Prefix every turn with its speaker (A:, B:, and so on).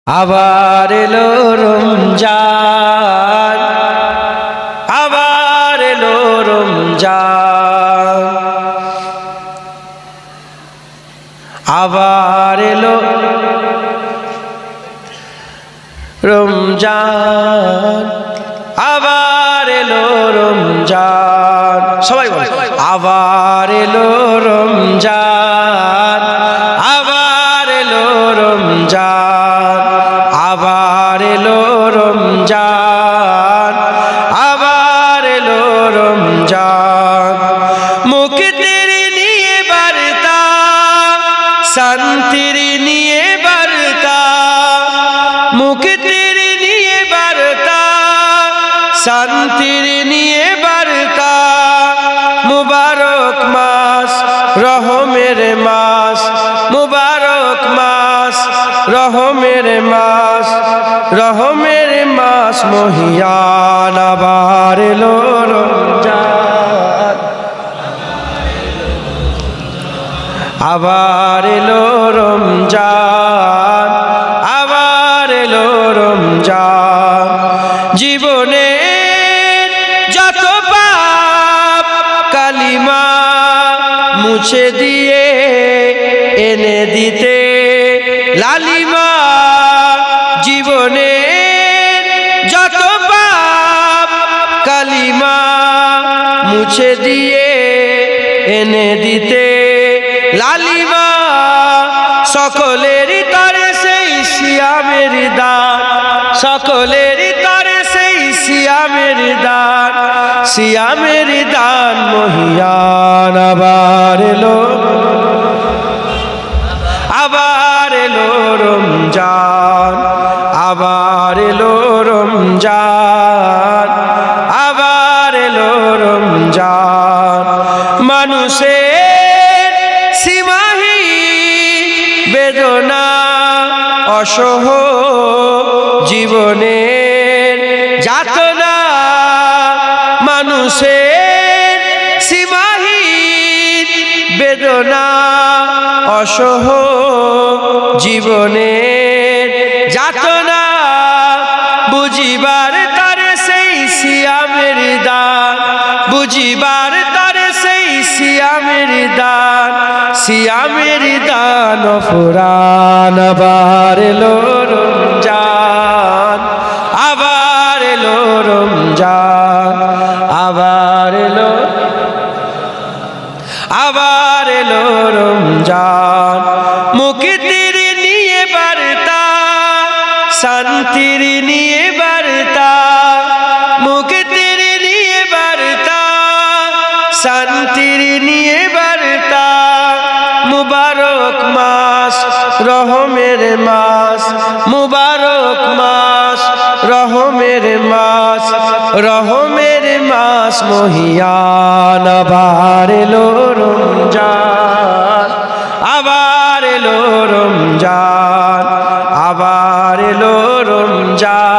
A: আবার এলো রমজান, আবার এলো রমজান, আবার এলো রমজান, আবার এলো রমজান। সবাই বলে আবার এলো রমজান, আবার এলো রমজান, আবার এলো রমজান, আবার এলো রমজান। মুক্তির নিয়ে বার্তা, শান্তির নিয়ে বার্তা, মুক্তির নিয়ে বার্তা, শান্তির নিয়ে বার্তা। মুবারক মাস, রহমের মাস, মুবারক মাস, রহমের মাস, রহমের মাস মহিয়ান। আবার এলো রমজান, আবার এলো রমজান, আবার এলো রমজান। জীবনে যত পাপ কালিমা মুছে দিয়ে এনে দিতে লালিমা। জীবনে যত পাপ কালিমা মুছে দিয়ে এনে দিতে লালিমা। সকলেরই তরে সেই সিয়ামের দান, সকলেরই তরে সেই সিয়ামের দান, সিয়ামের দান মহিয়ান। আবার এলো, আবার এলো রমজান, আবার এলো রমজান, আবার এলো রমজান। মানুষের সীমাহীন বেদনা অসহ জীবনের যাতনা, মানুষের সীমাহীন বেদনা অসহ জীবনের যাতনা। বুঝিবার তারে সেই সিয়ামের দান, বুঝিবার তারে সেই সিয়ামের দান, সিয়ামের দান ফুরান। আবার এলো রমজান, আবার এলো রমজান, আবার এলো, আবার এলো রমজান। মুক্তির নিয়ে বার্তা, শান্তির নিয়ে বার্তা, মুক্তির নিয়ে বার্তা, শান্তির নিয়ে বার্তা। মুবারক মাস, রহমের মাস, মুবারক মাস, রহমের মাস, রহমের মাস মহিয়ান। আবার এলো রমজান, আবার এলো রমজান, আবার এলো রমজান।